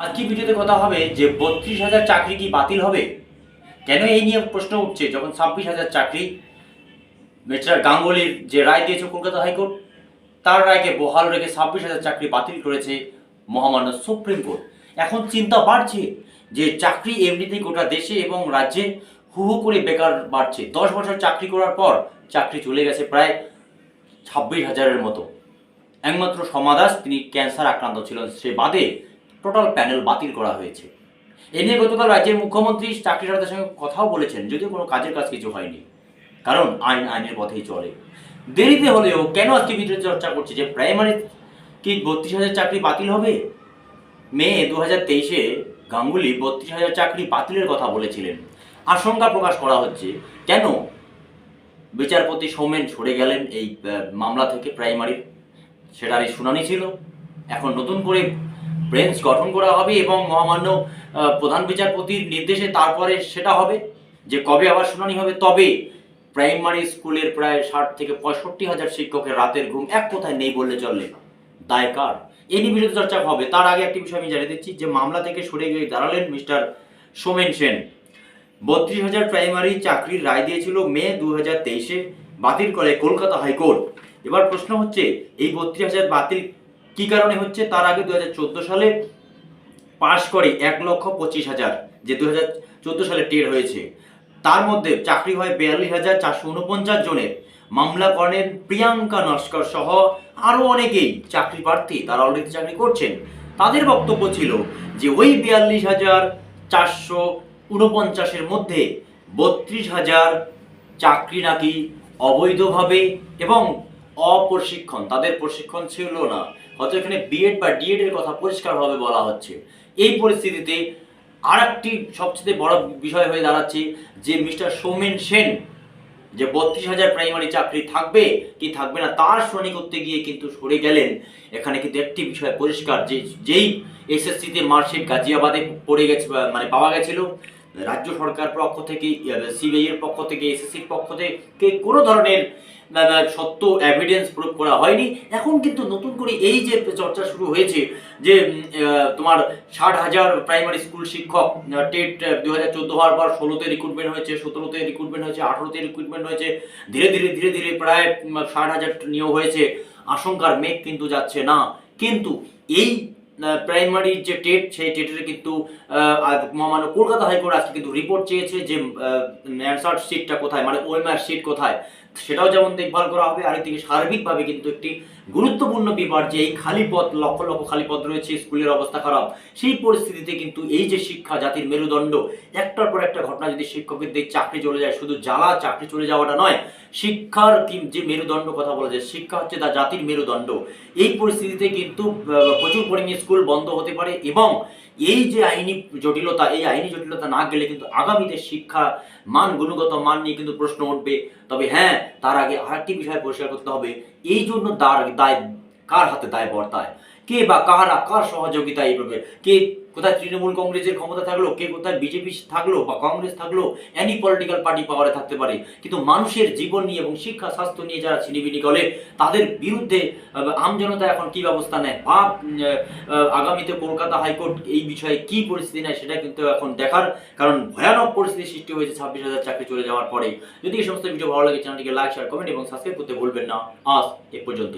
আজকে ভিডিওতে কথা হবে যে ৩২,০০০ চাকরি কি বাতিল হবে। কেন এই নিয়ে প্রশ্ন উঠছে যখন ২৬,০০০ চাকরি মিস্টার গাঙ্গুলির যে রায় দিয়েছে কলকাতা হাইকোর্ট, তার রায়কে বহাল রেখে ২৬,০০০ চাকরি বাতিল করেছে মহামান্য সুপ্রিম কোর্ট। এখন চিন্তা বাড়ছে যে চাকরি এমনিতেই গোটা দেশে এবং রাজ্যে হু হু করে বেকার বাড়ছে। ১০ বছর চাকরি করার পর চাকরি চলে গেছে প্রায় ২৬,০০০-এর মতো। একমাত্র সমা দাস, তিনি ক্যান্সার আক্রান্ত ছিলেন, সে বাদে টোটাল প্যানেল বাতিল করা হয়েছে। এ নিয়ে গতকাল রাজ্যের মুখ্যমন্ত্রী চাকরিদাতাদের সঙ্গে কথাও বলেছেন, যদিও কোনো কাজের কাজ কিছু হয়নি, কারণ আইনের পথেই চলে। দেরিতে হলেও কেন আজকে ভিডিওতে চর্চা করছে যে প্রাইমারি কি ৩২,০০০ চাকরি বাতিল হবে। মে ২০২৩-এ গাঙ্গুলি ৩২,০০০ চাকরি বাতিলের কথা বলেছিলেন। আশঙ্কা প্রকাশ করা হচ্ছে কেন বিচারপতি সৌমেন সরে গেলেন এই মামলা থেকে প্রাইমারির, সেটারই শুনানি ছিল। এখন নতুন করে বেঞ্চ গঠন করা হবে এবং মহামান্য প্রধান বিচারপতির নির্দেশে তারপরে সেটা হবে যে কবে আবার শুনানি হবে। তবে প্রাইমারি স্কুলের প্রায় ৬০ থেকে ৬৫,০০০ শিক্ষকের রাতের ঘুম এক কথায় নেই বললে চলে। দায় কার? এই নিয়ে বিরোধী চর্চা হবে। তার আগে একটি বিষয় আমি জানিয়ে দিচ্ছি যে মামলা থেকে সরে গিয়ে দাঁড়ালেন মিস্টার সোমেন সেন। ৩২,০০০ প্রাইমারি চাকরির রায় দিয়েছিল মে ২০২৩-এ, বাতিল করে কলকাতা হাইকোর্ট। এবার প্রশ্ন হচ্ছে এই ৩২,০০০ বাতিল কি কারণে হচ্ছে। তার আগে ২০১৪ সালে পাশ করে ১,২৫,০০০, যে ২০১৪ সালে টের হয়েছে, তার মধ্যে চাকরি হয় ৪২,৪৪৯ জনের। মামলা করেন প্রিয়াঙ্কা নস্কর সহ আরও অনেকেই চাকরি প্রার্থী, তারা অলরেডি চাকরি করছেন। তাদের বক্তব্য ছিল যে ওই ৪২,৪৪৯-এর মধ্যে ৩২,০০০ চাকরি নাকি অবৈধভাবে এবং অপ্রশিক্ষণ, তাদের প্রশিক্ষণ ছিল না, হয়তো এখানে বিএড বা ডিএড এর কথা পরিষ্কারভাবে বলা হচ্ছে। এই পরিস্থিতিতে আর একটি সবচেয়ে বড় বিষয় হয়ে দাঁড়াচ্ছে যে মিস্টার সৌমেন সেন যে ৩২,০০০ প্রাইমারি চাকরি থাকবে কি থাকবে না তার শুনানি করতে গিয়ে কিন্তু সরে গেলেন। এখানে কিন্তু একটি বিষয় পরিষ্কার যে যেই এসএসসিতে মার্কশিট গাজিয়াবাদে পড়ে গেছে, মানে পাওয়া গেছিল, রাজ্য সরকার পক্ষ থেকে, সিবিআই এর পক্ষ থেকে, এসএসসির পক্ষ থেকে কোনো ধরনের সত্য এভিডেন্স প্রুভ করা হয়নি। এখন কিন্তু নতুন করে এই যে চর্চা শুরু হয়েছে যে তোমার ৬০,০০০ প্রাইমারি স্কুল শিক্ষক টেট ২০১৪ হওয়ার পর ১৬তে রিক্রুটমেন্ট হয়েছে, ১৭তে রিক্রুটমেন্ট হয়েছে, 18তে রিক্রুটমেন্ট হয়েছে, ধীরে ধীরে প্রায় ৬০,০০০ নিয়োগ হয়েছে। আশঙ্কার মেঘ কিন্তু যাচ্ছে না। কিন্তু এই প্রাইমারির যে টেট, সেই টেটের কিন্তু মহামান্য কলকাতা হাইকোর্ট আজকে কিন্তু রিপোর্ট চেয়েছে যে অ্যান্সার শিটটা কোথায়, মানে ওএমআর শিট কোথায়, সেটাও যেমন দেখভাল করা হবে। আর এদিকে সার্বিকভাবে কিন্তু একটি গুরুত্বপূর্ণ ব্যাপার যে এই খালি পদ, লক্ষ লক্ষ খালি পদ রয়েছে, স্কুলের অবস্থা খারাপ, সেই পরিস্থিতিতে কিন্তু এই যে শিক্ষা জাতির মেরুদণ্ড, একটার পর একটা ঘটনা যদি শিক্ষকদের চাকরি চলে যায়, শুধু জ্বালা চাকরি চলে যাওয়াটা নয়, শিক্ষার যে মেরুদণ্ড কথা বলা যায়, শিক্ষা হচ্ছে তা জাতির মেরুদণ্ড। এই পরিস্থিতিতে কিন্তু প্রচুর পরিমাণে স্কুল বন্ধ হতে পারে এবং এই যে আইনি জটিলতা, এই আইনি জটিলতা না গেলে কিন্তু আগামীতে শিক্ষা মান, গুণগত মান নিয়ে কিন্তু প্রশ্ন উঠবে। তবে হ্যাঁ, তার আগে আরেকটি বিষয় পরিষ্কার করতে হবে, এই জন্য দায় কার হাতে দায় বর্তায়, কে বা কারা, কার সহযোগিতা এইভাবে, কে কোথায় তৃণমূল কংগ্রেসের ক্ষমতা থাকলো, কে কোথায় বিজেপি থাকলো বা কংগ্রেস থাকলো, এনি পলিটিক্যাল পার্টি পাওয়ারে থাকতে পারে, কিন্তু মানুষের জীবন নিয়ে এবং শিক্ষা স্বাস্থ্য নিয়ে যারা ছিনিবিনি করে তাদের বিরুদ্ধে আমজনতা এখন কি ব্যবস্থা নেয় বা আগামীতে কলকাতা হাইকোর্ট এই বিষয়ে কি পরিস্থিতি নেয় সেটা কিন্তু এখন দেখার, কারণ ভয়ানক পরিস্থিতি সৃষ্টি হয়েছে ২৬,০০০ চাকরি চলে যাওয়ার পরে। যদি এই সমস্ত ভিডিও ভালো লাগে চ্যানেলটিকে লাইক, শেয়ার, কমেন্ট এবং সাবস্ক্রাইব করতে ভুলবেন না। আজ এ পর্যন্ত।